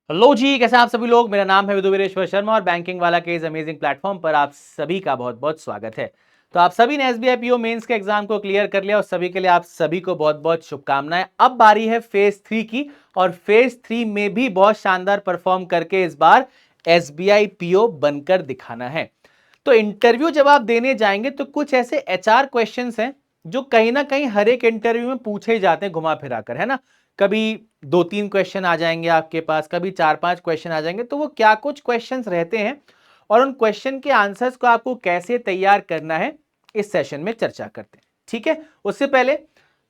Hello जी, कैसे हैं आप सभी लोग। मेरा नाम है विदुवीरेश्वर शर्मा और बैंकिंग वाला के इस अमेजिंग प्लेटफॉर्म पर आप सभी का बहुत बहुत स्वागत है। तो आप सभी ने एसबीआई पीओ मेंस के एग्जाम को क्लियर कर लिया और सभी के लिए आप सभी को बहुत बहुत शुभकामनाएं। अब बारी है फेज 3 की और फेज 3 में भी बहुत शानदार परफॉर्म करके इस बार एसबीआई पीओ बनकर दिखाना है। तो इंटरव्यू जब आप देने जाएंगे तो कुछ ऐसे एचआर क्वेश्चंस हैं जो कहीं ना कहीं हर एक इंटरव्यू में पूछे ही जाते हैं घुमा फिरा कर, है ना। कभी 2-3 क्वेश्चन आ जाएंगे आपके पास, कभी 4-5 क्वेश्चन आ जाएंगे। तो वो क्या कुछ क्वेश्चंस रहते हैं और उन क्वेश्चन के आंसर्स को आपको कैसे तैयार करना है, इस सेशन में चर्चा करते हैं। ठीक है, उससे पहले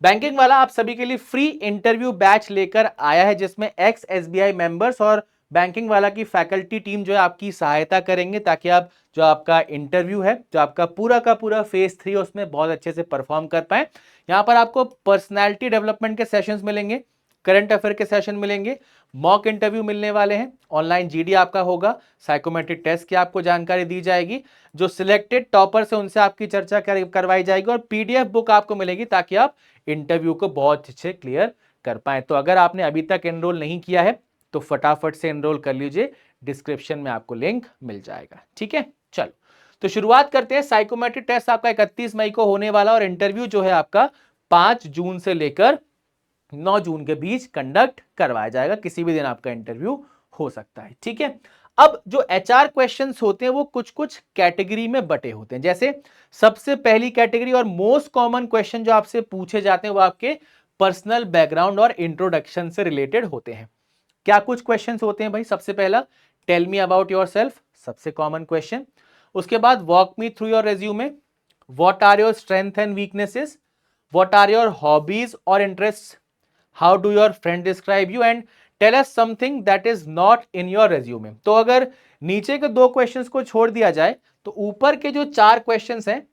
बैंकिंग वाला आप सभी के लिए फ्री इंटरव्यू बैच लेकर आया है जिसमें एक्स एसबीआई मेंबर्स और बैंकिंग वाला की फैकल्टी टीम जो है आपकी सहायता करेंगे ताकि आप जो आपका इंटरव्यू है, जो आपका पूरा का पूरा फेज 3 है, उसमें बहुत अच्छे से परफॉर्म कर पाए। यहां पर आपको पर्सनैलिटी डेवलपमेंट के सेशंस मिलेंगे, करंट अफेयर के सेशन मिलेंगे, मॉक इंटरव्यू मिलने वाले हैं, ऑनलाइन जीडी आपका होगा, साइकोमेट्रिक टेस्ट की आपको जानकारी दी जाएगी, जो सिलेक्टेड टॉपर्स है उनसे आपकी चर्चा करवाई जाएगी और पीडीएफ बुक आपको मिलेगी ताकि आप इंटरव्यू को बहुत अच्छे क्लियर कर पाए। तो अगर आपने अभी तक एनरोल नहीं किया है तो फटाफट से एनरोल कर लीजिए, डिस्क्रिप्शन में आपको लिंक मिल जाएगा। ठीक है, चलो तो शुरुआत करते हैं। साइकोमेट्रिक टेस्ट आपका 31 मई को होने वाला और इंटरव्यू जो है आपका 5 जून से लेकर 9 जून के बीच कंडक्ट करवाया जाएगा। किसी भी दिन आपका इंटरव्यू हो सकता है। ठीक है, अब जो एचआर क्वेश्चंस होते हैं वो कुछ कुछ कैटेगरी में बटे होते हैं। जैसे सबसे पहली कैटेगरी और मोस्ट कॉमन क्वेश्चन जो आपसे पूछे जाते हैं वो आपके पर्सनल बैकग्राउंड और इंट्रोडक्शन से रिलेटेड होते हैं। क्या कुछ क्वेश्चंस होते हैं भाई? सबसे पहला, टेल मी अबाउट योरसेल्फ, सबसे कॉमन क्वेश्चन। उसके बाद walk me through your resume, what are your strength and weaknesses, what are your hobbies और interest, how do your friend describe you and tell us something that is not in your resume. तो अगर नीचे के दो questions को छोड़ दिया जाए तो ऊपर के जो 4 क्वेश्चंस हैं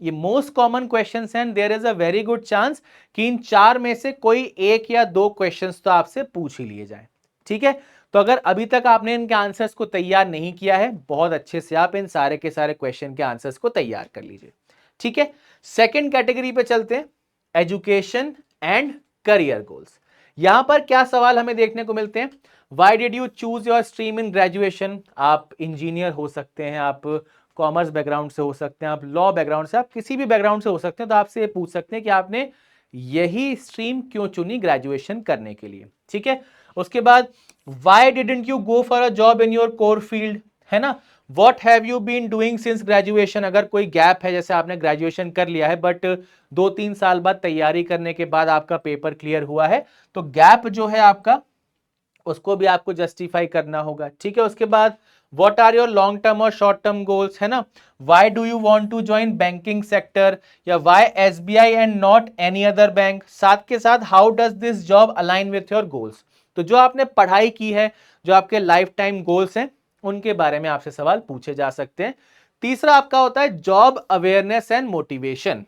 ये मोस्ट कॉमन क्वेश्चंस हैं। There is a very good chance कि इन 4 में से कोई एक या दो क्वेश्चंस तो आपसे पूछ ही लिए जाए। ठीक है, तो अगर अभी तक आपने इनके आंसर्स को तैयार नहीं किया है, बहुत अच्छे से आप इन सारे के सारे क्वेश्चन के आंसर्स को तैयार कर लीजिए। ठीक है, सेकेंड कैटेगरी पे चलते हैं, एजुकेशन एंड करियर गोल्स। यहां पर क्या सवाल हमें देखने को मिलते हैं? Why did you choose your stream in graduation? आप इंजीनियर हो सकते हैं, आप कॉमर्स बैकग्राउंड से हो सकते हैं, आप लॉ बैकग्राउंड से, आप किसी भी बैकग्राउंड से हो सकते हैं। तो आपसे ये पूछ सकते हैं कि आपने यही स्ट्रीम क्यों चुनी ग्रेजुएशन करने के लिए। ठीक है, उसके बाद why didn't you go for a job in your core field, है ना। What have you been doing since graduation, अगर कोई गैप है, जैसे आपने ग्रेजुएशन कर लिया है बट 2-3 साल बाद तैयारी करने के बाद आपका पेपर क्लियर हुआ है, तो गैप जो है आपका उसको भी आपको जस्टिफाई करना होगा। ठीक है, उसके बाद what are your long term और शॉर्ट टर्म गोल्स, है ना। Why do you want to join banking sector, या why SBI and not any other bank. साथ के साथ how does this job align with your goals. तो जो आपने पढ़ाई की है, जो आपके लाइफ टाइम गोल्स हैं, उनके बारे में आपसे सवाल पूछे जा सकते हैं। तीसरा आपका होता है जॉब अवेयरनेस एंड मोटिवेशन।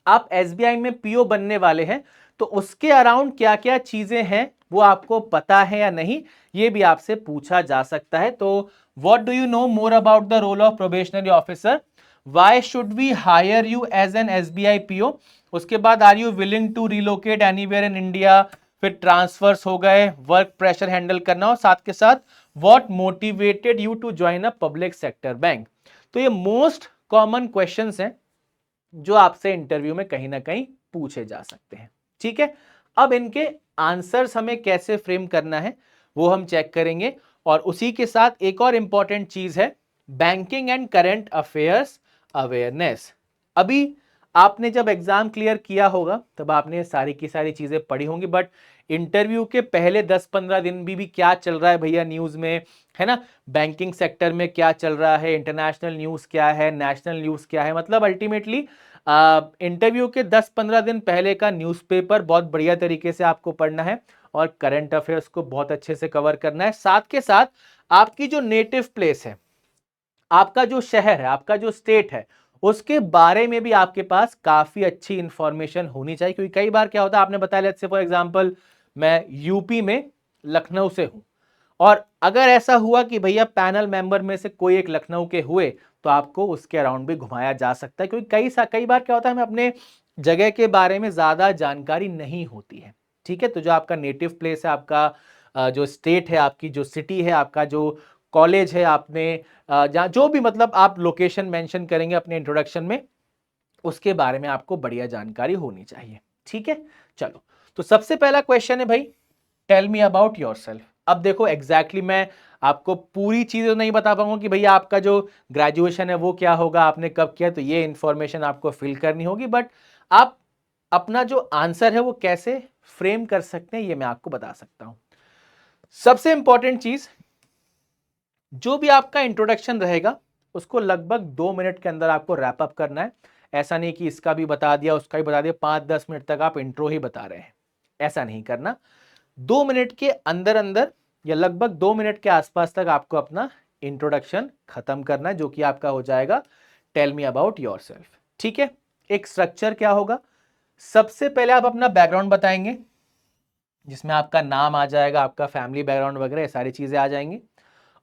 आप एसबीआई में पीओ बनने वाले हैं तो उसके अराउंड क्या क्या चीजें हैं वो आपको पता है या नहीं, ये भी आपसे पूछा जा सकता है। तो what do you know more about the role of probationary officer, why should we hire you as an SBI PO. उसके बाद are you willing to relocate anywhere in India, फिर ट्रांसफर्स हो गए, वर्क प्रेशर हैंडल करना, और साथ के साथ what motivated you to join a public sector bank. तो ये मोस्ट कॉमन क्वेश्चंस हैं जो आपसे इंटरव्यू में कहीं ना कहीं पूछे जा सकते हैं। ठीक है, अब इनके आंसर्स हमें कैसे फ्रेम करना है वो हम चेक करेंगे, और उसी के साथ एक और इंपॉर्टेंट चीज है, banking and current affairs awareness. अभी आपने जब एग्जाम क्लियर किया होगा तब आपने सारी की सारी चीजें पढ़ी होंगी, बट इंटरव्यू के पहले 10-15 दिन भी क्या चल रहा है भैया न्यूज में, है ना। बैंकिंग सेक्टर में क्या चल रहा है, इंटरनेशनल न्यूज क्या है, नेशनल न्यूज क्या है, मतलब अल्टीमेटली इंटरव्यू के 10-15 दिन पहले का न्यूज़पेपर बहुत बढ़िया तरीके से आपको पढ़ना है और करंट अफेयर्स को बहुत अच्छे से कवर करना है। साथ के साथ आपकी जो नेटिव प्लेस है, आपका जो शहर है, आपका जो स्टेट है, उसके बारे में भी आपके पास काफी अच्छी इंफॉर्मेशन होनी चाहिए। क्योंकि कई बार क्या होता है, आपने बताया लेट्स से फॉर एग्जांपल मैं यूपी में लखनऊ से हूं, और अगर ऐसा हुआ कि भैया पैनल मेंबर में से कोई एक लखनऊ के हुए तो आपको उसके अराउंड भी घुमाया जा सकता है। क्योंकि कई बार क्या होता है, हमें अपने जगह के बारे में ज्यादा जानकारी नहीं होती है। ठीक है, तो जो आपका नेटिव प्लेस है, आपका जो स्टेट है आपकी, जो सिटी है आपका, जो कॉलेज है, आपने जहाँ जो भी मतलब आप लोकेशन मेंशन करेंगे अपने इंट्रोडक्शन में, उसके बारे में आपको बढ़िया जानकारी होनी चाहिए। ठीक है, चलो तो सबसे पहला क्वेश्चन है भाई, टेल मी अबाउट योरसेल्फ। अब देखो एग्जैक्टली मैं आपको पूरी चीजें तो नहीं बता पाऊंगा कि भैया आपका जो ग्रेजुएशन है वो क्या होगा, आपने कब किया, तो ये इंफॉर्मेशन आपको फिल करनी होगी, बट आप अपना जो आंसर है वो कैसे फ्रेम कर सकते हैं ये मैं आपको बता सकता हूं। सबसे इंपॉर्टेंट चीज, जो भी आपका इंट्रोडक्शन रहेगा उसको लगभग 2 मिनट के अंदर आपको रैप अप करना है। ऐसा नहीं कि इसका भी बता दिया उसका भी बता दिया, 5-10 मिनट तक आप इंट्रो ही बता रहे हैं, ऐसा नहीं करना। 2 मिनट के अंदर अंदर या लगभग 2 मिनट के आसपास तक आपको अपना इंट्रोडक्शन खत्म करना है, जो कि आपका हो जाएगा टेल मी अबाउट योरसेल्फ। ठीक है, एक स्ट्रक्चर क्या होगा, सबसे पहले आप अपना बैकग्राउंड बताएंगे, जिसमें आपका नाम आ जाएगा, आपका फैमिली बैकग्राउंड वगैरह सारी चीजें आ जाएंगी।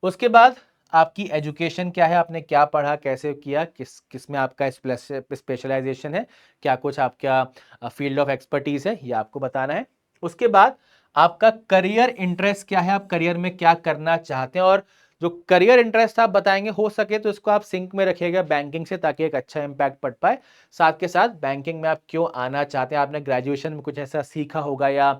उसके बाद आपकी एजुकेशन क्या है, आपने क्या पढ़ा, कैसे किया, किस में आपका स्पेशलाइजेशन है, क्या कुछ आपका फील्ड ऑफ एक्सपर्टीज है, ये आपको बताना है। उसके बाद आपका करियर इंटरेस्ट क्या है, आप करियर में क्या करना चाहते हैं, और जो करियर इंटरेस्ट आप बताएंगे हो सके तो इसको आप सिंक में रखिएगा बैंकिंग से, ताकि एक अच्छा इंपैक्ट पड़ पाए। साथ के साथ बैंकिंग में आप क्यों आना चाहते हैं, आपने ग्रेजुएशन में कुछ ऐसा सीखा होगा या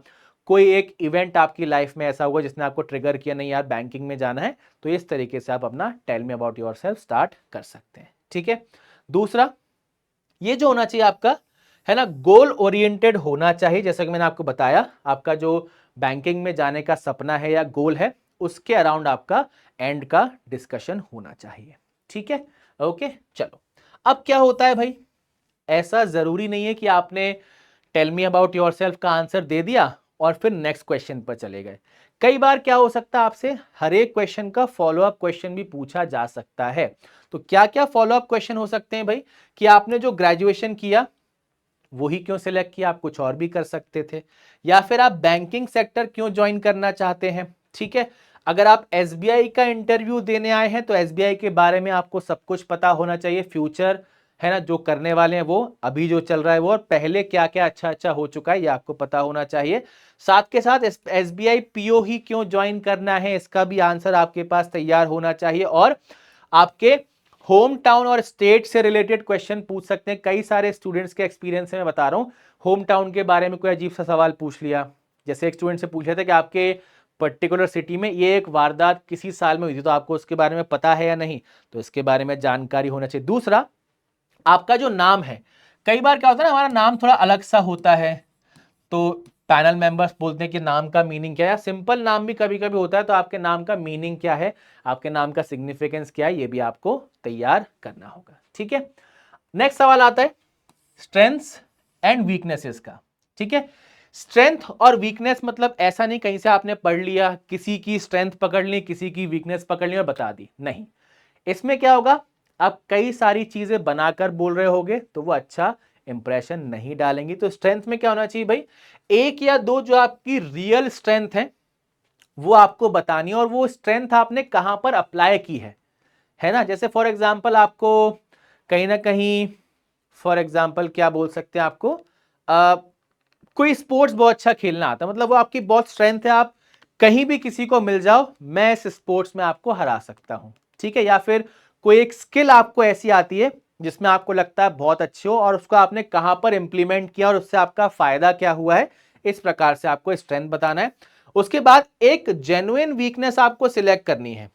कोई एक इवेंट आपकी लाइफ में ऐसा होगा जिसने आपको ट्रिगर किया, नहीं यार बैंकिंग में जाना है, तो इस तरीके से आप अपना tell me about yourself start कर सकते हैं। ठीक है, दूसरा ये जो होना चाहिए आपका है ना, गोल ओरिएंटेड होना चाहिए। जैसा कि मैंने आपको बताया, आपका जो बैंकिंग में जाने का सपना है या गोल है, उसके अराउंड आपका एंड का डिस्कशन होना चाहिए। ठीक है, ओके चलो। अब क्या होता है भाई, ऐसा जरूरी नहीं है कि आपने टेल मी अबाउट योरसेल्फ का आंसर दे दिया और फिर नेक्स्ट क्वेश्चन पर चले गए। कई बार क्या हो सकता है, आपसे हर एक क्वेश्चन का फॉलो अप क्वेश्चन भी पूछा जा सकता है। तो क्या क्या फॉलो अप क्वेश्चन हो सकते हैं भाई, कि आपने जो ग्रेजुएशन किया वही क्यों सिलेक्ट किया, आप कुछ और भी कर सकते थे, या फिर आप बैंकिंग सेक्टर क्यों ज्वाइन करना चाहते हैं। ठीक है, अगर आप एसबीआई का इंटरव्यू देने आए हैं तो एसबीआई के बारे में आपको सब कुछ पता होना चाहिए, फ्यूचर है ना जो करने वाले हैं वो, अभी जो चल रहा है वो, और पहले क्या क्या अच्छा अच्छा हो चुका है ये आपको पता होना चाहिए। साथ के साथ एसबीआई पीओ ही क्यों ज्वाइन करना है, इसका भी आंसर आपके पास तैयार होना चाहिए। और आपके होम टाउन और स्टेट से रिलेटेड क्वेश्चन पूछ सकते हैं। कई सारे स्टूडेंट्स के एक्सपीरियंस से मैं बता रहा हूं, होम टाउन के बारे में कोई अजीब सा सवाल पूछ लिया, जैसे एक स्टूडेंट से पूछ रहे थे कि आपके पर्टिकुलर सिटी में ये एक वारदात किसी साल में हुई थी, तो आपको उसके बारे में पता है या नहीं, तो इसके बारे में जानकारी होना चाहिए। दूसरा, आपका जो नाम है, कई बार क्या होता है ना, हमारा नाम थोड़ा अलग सा होता है, तो पैनल मेंबर्स बोलते हैं कि नाम का मीनिंग क्या है, सिंपल नाम भी कभी कभी होता है, तो आपके नाम का मीनिंग क्या है, आपके नाम का सिग्निफिकेंस क्या है, ये भी आपको तैयार करना होगा। ठीक है, नेक्स्ट सवाल आता है स्ट्रेंथ्स एंड वीकनेसेस का। ठीक है, स्ट्रेंथ और वीकनेस मतलब ऐसा नहीं कहीं से आपने पढ़ लिया, किसी की स्ट्रेंथ पकड़ ली, किसी की वीकनेस पकड़ ली और बता दी, नहीं। इसमें क्या होगा, आप कई सारी चीजें बनाकर बोल रहे होगे तो वो अच्छा इंप्रेशन नहीं डालेंगी। तो स्ट्रेंथ में क्या होना चाहिए भाई, एक या दो जो आपकी रियल स्ट्रेंथ है वो आपको बतानी है, और वो स्ट्रेंथ आपने कहां पर अप्लाई की है ना। जैसे फॉर एग्जांपल आपको कहीं ना कहीं, फॉर एग्जांपल क्या बोल सकते हैं आपको, कोई स्पोर्ट्स बहुत अच्छा खेलना आता है, मतलब वो आपकी बहुत स्ट्रेंथ है, आप कहीं भी किसी को मिल जाओ, मैं इस स्पोर्ट्स में आपको हरा सकता हूं। ठीक है, या फिर कोई एक स्किल आपको ऐसी आती है जिसमें आपको लगता है बहुत अच्छे हो, और उसको आपने कहां पर इंप्लीमेंट किया और उससे आपका फायदा क्या हुआ है, इस प्रकार से आपको स्ट्रेंथ बताना है। उसके बाद एक जेन्युइन वीकनेस आपको सिलेक्ट करनी है।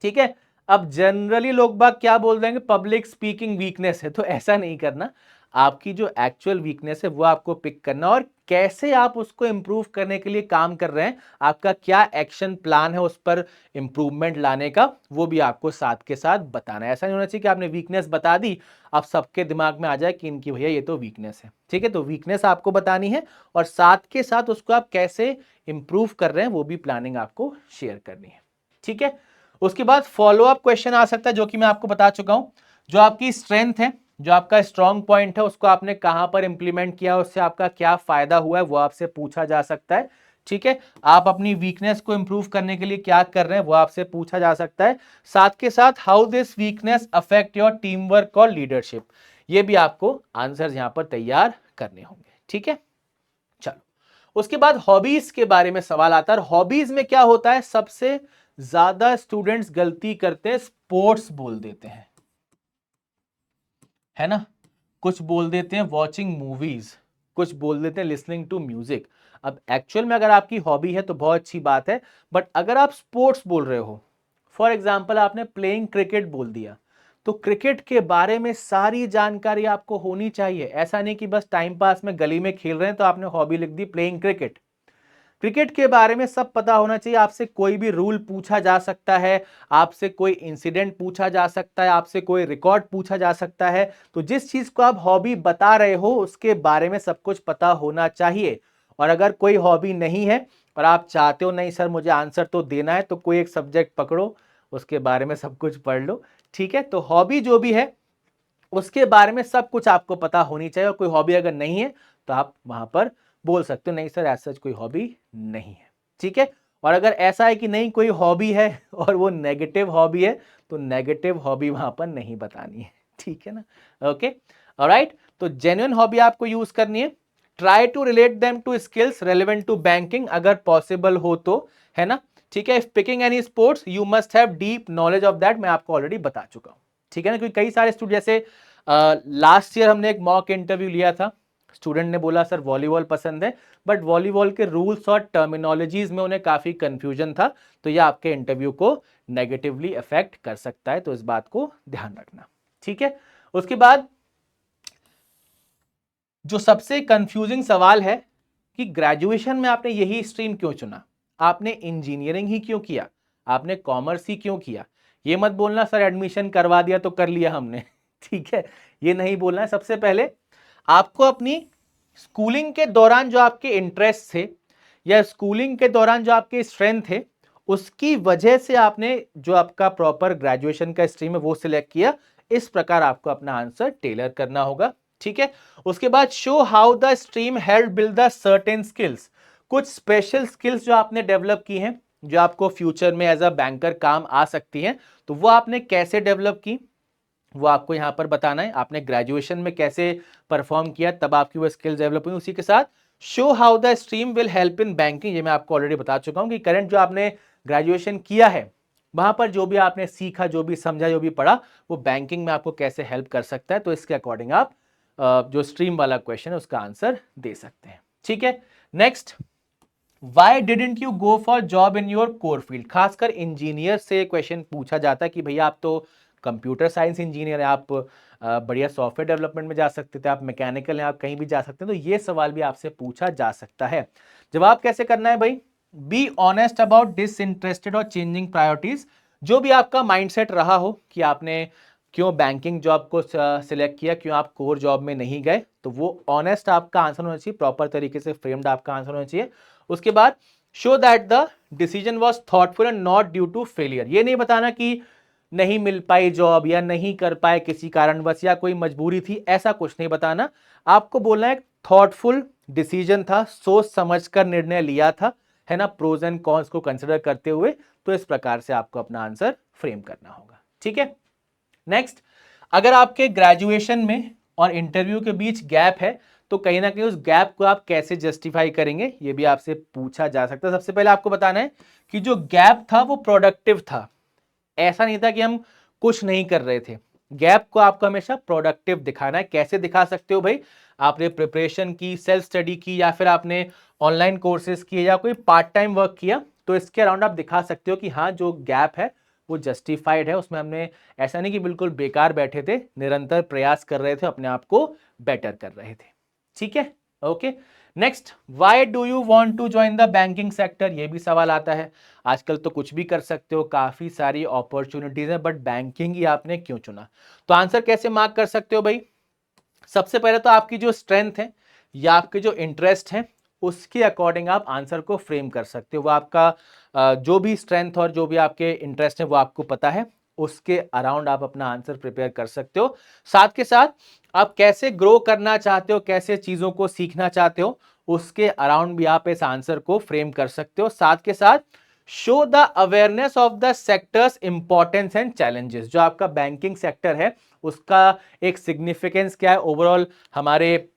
ठीक है, अब जनरली लोग बाग क्या बोल देंगे, पब्लिक स्पीकिंग वीकनेस है, तो ऐसा नहीं करना। आपकी जो एक्चुअल वीकनेस है वो आपको पिक करना, और कैसे आप उसको इंप्रूव करने के लिए काम कर रहे हैं, आपका क्या एक्शन प्लान है उस पर इंप्रूवमेंट लाने का, वो भी आपको साथ के साथ बताना है। ऐसा नहीं होना चाहिए कि आपने वीकनेस बता दी, आप सबके दिमाग में आ जाए कि इनकी भैया ये तो वीकनेस है। ठीक है, तो वीकनेस आपको बतानी है और साथ के साथ उसको आप कैसे इंप्रूव कर रहे हैं वो भी प्लानिंग आपको शेयर करनी है। ठीक है, उसके बाद फॉलो अप क्वेश्चन आ सकता है, जो कि मैं आपको बता चुका हूं। जो आपकी स्ट्रेंथ है, जो आपका स्ट्रॉन्ग पॉइंट है, उसको आपने कहां पर इंप्लीमेंट किया, उससे आपका क्या फायदा हुआ है, वो आपसे पूछा जा सकता है। ठीक है, आप अपनी वीकनेस को इंप्रूव करने के लिए क्या कर रहे हैं वो आपसे पूछा जा सकता है। साथ के साथ how this weakness affect your team work और लीडरशिप, ये भी आपको आंसर यहां पर तैयार करने होंगे। ठीक है, चलो उसके बाद हॉबीज के बारे में सवाल आता है। हॉबीज में क्या होता है, सबसे ज्यादा स्टूडेंट्स गलती करते हैं, स्पोर्ट्स बोल देते हैं, है ना, कुछ बोल देते हैं वॉचिंग मूवीज, कुछ बोल देते हैं लिसनिंग टू म्यूजिक। अब एक्चुअल में अगर आपकी हॉबी है तो बहुत अच्छी बात है, बट अगर आप स्पोर्ट्स बोल रहे हो, फॉर एग्जाम्पल आपने प्लेइंग क्रिकेट बोल दिया, तो क्रिकेट के बारे में सारी जानकारी आपको होनी चाहिए। ऐसा नहीं कि बस टाइम पास में गली में खेल रहे हैं तो आपने हॉबी लिख दी प्लेइंग क्रिकेट। क्रिकेट के बारे में सब पता होना चाहिए, आपसे कोई भी रूल पूछा जा सकता है, आपसे कोई इंसिडेंट पूछा जा सकता है, आपसे कोई रिकॉर्ड पूछा जा सकता है। तो जिस चीज को आप हॉबी बता रहे हो उसके बारे में सब कुछ पता होना चाहिए। और अगर कोई हॉबी नहीं है और आप चाहते हो नहीं सर मुझे आंसर तो देना है, तो कोई एक सब्जेक्ट पकड़ो, उसके बारे में सब कुछ पढ़ लो, ठीक है। तो हॉबी जो भी है उसके बारे में सब कुछ आपको पता होनी चाहिए। और कोई हॉबी अगर नहीं है तो आप वहां पर बोल सकते हो नहीं सर ऐसा कोई हॉबी नहीं है, ठीक है। और अगर ऐसा है कि नहीं कोई हॉबी है और वो नेगेटिव हॉबी है, तो नेगेटिव हॉबी वहां पर नहीं बतानी है, ठीक है ना। Okay, alright. तो जेन्युइन हॉबी आपको यूज करनी है। Try to relate them to skills relevant to banking अगर पॉसिबल हो तो, है ना, ठीक है। If picking any sports you must have deep knowledge of that, मैं आपको ऑलरेडी बता चुका हूं, ठीक है ना। क्योंकि कई सारे स्टूडेंट, जैसे लास्ट ईयर हमने एक मॉक इंटरव्यू लिया था, स्टूडेंट ने बोला सर वॉलीबॉल पसंद है, बट वॉलीबॉल के रूल्स और टर्मिनोलॉजीज में उन्हें काफी कंफ्यूजन था, तो यह आपके इंटरव्यू को नेगेटिवली अफेक्ट कर सकता है, तो इस बात को ध्यान रखना, ठीक है। उसके बाद जो सबसे कंफ्यूजिंग सवाल है कि ग्रेजुएशन में आपने यही स्ट्रीम क्यों चुना, आपने इंजीनियरिंग ही क्यों किया, आपने कॉमर्स ही क्यों किया। ये मत बोलना सर एडमिशन करवा दिया तो कर लिया हमने ठीक है, ये नहीं बोलना है। सबसे पहले आपको अपनी स्कूलिंग के दौरान जो आपके इंटरेस्ट थे या स्कूलिंग के दौरान जो आपके स्ट्रेंथ थे, उसकी वजह से आपने जो आपका प्रॉपर ग्रेजुएशन का स्ट्रीम है वो सिलेक्ट किया। इस प्रकार आपको अपना आंसर टेलर करना होगा, ठीक है। उसके बाद show how the stream help build the certain skills, कुछ स्पेशल स्किल्स जो आपने डेवलप की हैं जो आपको फ्यूचर में एज अ बैंकर काम आ सकती हैं, तो वो आपने कैसे डेवलप की वो आपको यहां पर बताना है। आपने ग्रेजुएशन में कैसे परफॉर्म किया तब आपकी वो स्किल्स डेवलप हुई। उसी के साथ show how the stream will help in banking, ये मैं आपको ऑलरेडी बता चुका हूं कि करंट जो आपने ग्रेजुएशन किया है वहां पर जो भी आपने सीखा, जो भी समझा, जो भी पढ़ा, वो बैंकिंग में आपको कैसे हेल्प कर सकता है। तो इसके अकॉर्डिंग आप जो स्ट्रीम वाला क्वेश्चन है उसका आंसर दे सकते हैं, ठीक है। Next, why didn't you go for job in your core field, खासकर इंजीनियर से क्वेश्चन पूछा जाता है कि भैया आप तो कंप्यूटर साइंस इंजीनियर है, आप बढ़िया सॉफ्टवेयर डेवलपमेंट में जा सकते थे, आप मैकेनिकल हैं, आप कहीं भी जा सकते हैं, तो ये सवाल भी आपसे पूछा जा सकता है। जवाब कैसे करना है भाई, बी ऑनेस्ट अबाउट डिसइंटरेस्टेड और चेंजिंग प्रायोरिटीज। जो भी आपका माइंडसेट रहा हो कि आपने क्यों बैंकिंग जॉब को सिलेक्ट किया, क्यों आप कोर जॉब में नहीं गए, तो वो ऑनेस्ट आपका आंसर होना चाहिए, प्रॉपर तरीके से फ्रेम्ड आपका आंसर होना चाहिए। उसके बाद show that the decision was thoughtful and not due to failure, ये नहीं बताना कि नहीं मिल पाई जॉब या नहीं कर पाए किसी कारणवश या कोई मजबूरी थी, ऐसा कुछ नहीं बताना। आपको बोलना है थॉटफुल डिसीजन था, सोच समझकर निर्णय लिया था, है ना, प्रोज एंड कॉन्स को कंसिडर करते हुए। तो इस प्रकार से आपको अपना आंसर फ्रेम करना होगा, ठीक है। नेक्स्ट, अगर आपके ग्रेजुएशन में और इंटरव्यू के बीच गैप है तो कहीं ना कहीं उस गैप को आप कैसे जस्टिफाई करेंगे, ये भी आपसे पूछा जा सकता है। सबसे पहले आपको बताना है कि जो गैप था वो प्रोडक्टिव था, ऐसा नहीं था कि हम कुछ नहीं कर रहे थे। गैप को आपको हमेशा प्रोडक्टिव दिखाना है। कैसे दिखा सकते हो भाई, आपने प्रिपरेशन की, सेल्फ स्टडी की, या फिर आपने ऑनलाइन कोर्सेज किए या कोई पार्ट टाइम वर्क किया, तो इसके अराउंड आप दिखा सकते हो कि हाँ जो गैप है वो जस्टिफाइड है, उसमें हमने ऐसा नहीं कि बिल्कुल बेकार बैठे थे, निरंतर प्रयास कर रहे थे, अपने आप को बेटर कर रहे थे, ठीक है। Okay, next, why do you want to join the banking sector, ये भी सवाल आता है। आजकल तो कुछ भी कर सकते हो, काफी सारी अपॉर्चुनिटीज है, बट बैंकिंग ही आपने क्यों चुना। तो आंसर कैसे मार्क कर सकते हो भाई, सबसे पहले तो आपकी जो स्ट्रेंथ है या आपके जो इंटरेस्ट है उसके अकॉर्डिंग आप आंसर को फ्रेम कर सकते हो। वो आपका जो भी स्ट्रेंथ और जो भी आपके इंटरेस्ट है वो आपको पता है, उसके अराउंड आप अपना आंसर प्रिपेयर कर सकते हो। साथ के साथ आप कैसे ग्रो करना चाहते हो, कैसे चीजों को सीखना चाहते हो, उसके अराउंड भी आप इस आंसर को फ्रेम कर सकते हो। साथ के साथ show the awareness of the sectors importance and challenges, जो आपका बैंकिंग सेक्टर है उसका एक सिग्निफिकेंस क्या है ओवरऑल हमारे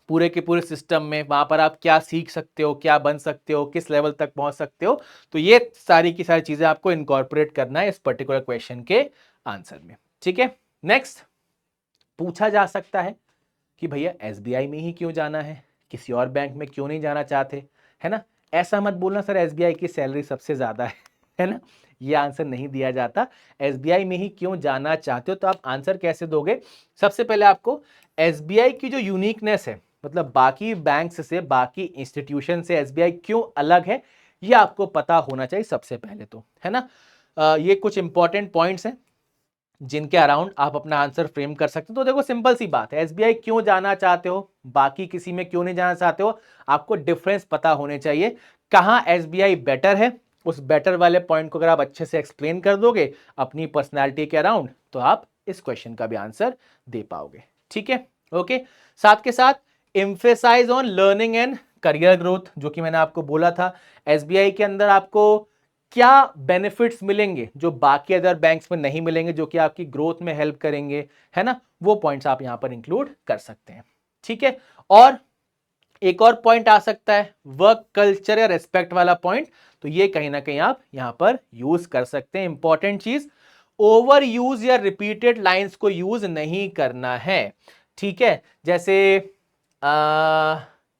पूरे के पूरे सिस्टम में, वहां पर आप क्या सीख सकते हो, क्या बन सकते हो, किस लेवल तक पहुंच सकते हो। तो ये सारी की सारी चीजें आपको इनकॉर्पोरेट करना है इस पर्टिकुलर क्वेश्चन के आंसर में। ठीक है, नेक्स्ट पूछा जा सकता है कि भैया एसबीआई में ही क्यों जाना है, किसी और बैंक में क्यों नहीं जाना चाहते, है ना। ऐसा मत बोलना सर एसबीआई की सैलरी सबसे ज्यादा है ना, ये आंसर नहीं दिया जाता। एसबीआई में ही क्यों जाना चाहते हो, तो आप आंसर कैसे दोगे। सबसे पहले आपको एसबीआई की जो यूनिकनेस है, मतलब बाकी बैंक्स से, बाकी इंस्टीट्यूशन से एसबीआई क्यों अलग है, ये आपको पता होना चाहिए सबसे पहले तो, है ना। ये कुछ इंपॉर्टेंट पॉइंट्स हैं जिनके अराउंड आप अपना आंसर फ्रेम कर सकते हो। तो देखो सिंपल सी बात है, एसबीआई क्यों जाना चाहते हो, बाकी किसी में क्यों नहीं जाना चाहते हो, आपको डिफरेंस पता होने चाहिए। कहां एसबीआई बेटर है, उस बेटर वाले पॉइंट को अगर आप अच्छे से एक्सप्लेन कर दोगे अपनी पर्सनैलिटी के अराउंड, तो आप इस क्वेश्चन का भी आंसर दे पाओगे। ठीक है, ओके। साथ के साथ emphasise on learning and career growth, जो कि मैंने आपको बोला था एसबीआई के अंदर आपको क्या बेनिफिट्स मिलेंगे जो बाकी अदर बैंक्स में नहीं मिलेंगे, जो कि आपकी ग्रोथ में हेल्प करेंगे, है ना, वो पॉइंट्स आप यहां पर इंक्लूड कर सकते हैं। ठीक है, और एक और पॉइंट आ सकता है वर्क कल्चर या रेस्पेक्ट वाला पॉइंट, तो ये कहीं ना कहीं आप यहां पर यूज कर सकते हैं। इंपॉर्टेंट चीज, ओवर यूज या रिपीटेड लाइंस को यूज नहीं करना है। ठीक है, जैसे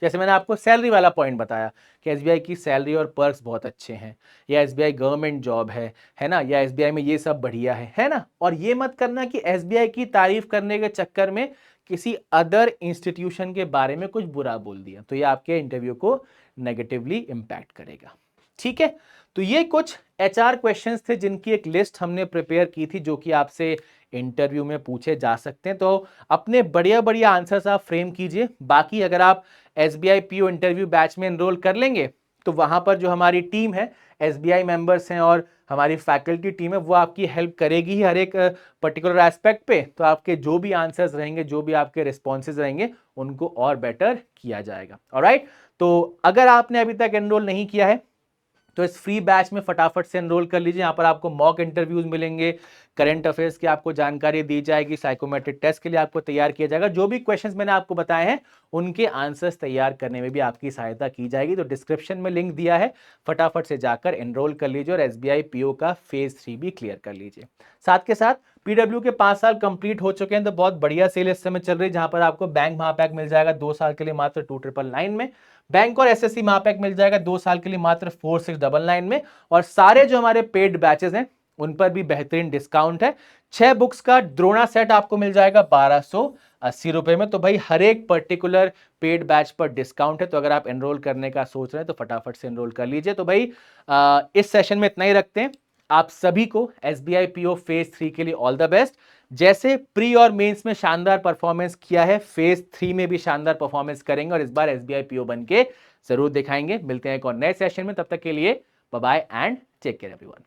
मैंने आपको सैलरी वाला पॉइंट बताया कि एसबीआई की सैलरी और पर्क्स बहुत अच्छे हैं, या एसबीआई गवर्नमेंट जॉब है ना, या एसबीआई में ये सब बढ़िया है ना। और ये मत करना कि एसबीआई की तारीफ करने के चक्कर में किसी अदर इंस्टीट्यूशन के बारे में कुछ बुरा बोल दिया, तो ये आपके इंटरव्यू को नेगेटिवली इंपैक्ट करेगा। ठीक है, तो ये कुछ एचआर क्वेश्चंस थे जिनकी एक लिस्ट हमने प्रिपेयर की थी, जो कि आपसे इंटरव्यू में पूछे जा सकते हैं। तो अपने बढ़िया बढ़िया आंसर्स आप फ्रेम कीजिए। बाकी अगर आप एसबीआई पीओ इंटरव्यू बैच में एनरोल कर लेंगे, तो वहां पर जो हमारी टीम है, एसबीआई मेंबर्स हैं और हमारी फैकल्टी टीम है, वो आपकी हेल्प करेगी ही हर एक पर्टिकुलर एस्पेक्ट पे। तो आपके जो भी आंसर्स रहेंगे, जो भी आपके रिस्पॉन्सेज रहेंगे, उनको और बेटर किया जाएगा। ऑलराइट, तो अगर आपने अभी तक एनरोल नहीं किया है, तो इस फ्री बैच में फटाफट से एनरोल कर लीजिए। यहाँ पर आपको मॉक इंटरव्यूज मिलेंगे, करंट अफेयर्स की आपको जानकारी दी जाएगी, साइकोमेट्रिक टेस्ट के लिए आपको तैयार किया जाएगा। जो भी क्वेश्चंस मैंने आपको बताए हैं, उनके आंसर्स तैयार करने में भी आपकी सहायता की जाएगी। तो डिस्क्रिप्शन में लिंक दिया है, फटाफट से जाकर एनरोल कर लीजिए और एसबीआई पीओ का फेज 3 भी क्लियर कर लीजिए। साथ के साथ पीडब्ल्यू के 5 साल कंप्लीट हो चुके हैं, तो बहुत बढ़िया सेल इस समय चल रही है, जहां पर आपको बैंक महापैक मिल जाएगा 2 साल के लिए मात्र 2999 में, बैंक और एसएससी महापैक मिल जाएगा 2 साल के लिए मात्र 4699 में, और सारे जो हमारे पेड बैचेस हैं उन पर भी बेहतरीन डिस्काउंट है। 6 बुक्स का द्रोणा सेट आपको मिल जाएगा 1280 रुपए में। तो भाई हर एक पर्टिकुलर पेड बैच पर डिस्काउंट है, तो अगर आप एनरोल करने का सोच रहे हैं तो फटाफट से एनरोल कर लीजिए। तो भाई इस सेशन में इतना ही रखते हैं। आप सभी को एसबीआई पीओ फेज 3 के लिए ऑल द बेस्ट। जैसे प्री और मेंस में शानदार परफॉर्मेंस किया है, फेज 3 में भी शानदार परफॉर्मेंस करेंगे और इस बार एसबीआई पीओ बन के जरूर दिखाएंगे। मिलते हैं एक और नए सेशन में, तब तक के लिए bye bye and take care everyone.